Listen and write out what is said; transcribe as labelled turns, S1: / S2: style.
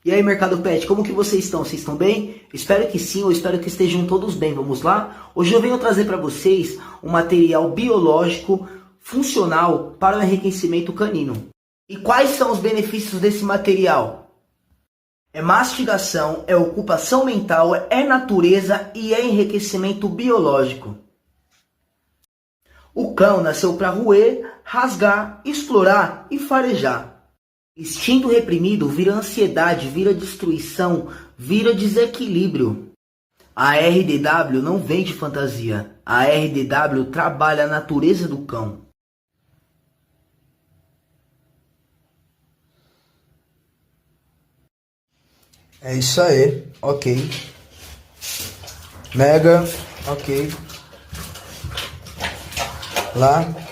S1: E aí, Mercado Pet, como que vocês estão? Vocês estão bem? Espero que sim, ou espero que estejam todos bem. Vamos lá? Hoje eu venho trazer para vocês um material biológico funcional para o enriquecimento canino. E quais são os benefícios desse material? É mastigação, é ocupação mental, é natureza e é enriquecimento biológico. O cão nasceu para roer, rasgar, explorar e farejar. Instinto reprimido vira ansiedade, vira destruição, vira desequilíbrio. A R.D.W. não vem de fantasia. A R.D.W. trabalha a natureza do cão.
S2: É isso aí, ok. Mega, ok. Lá.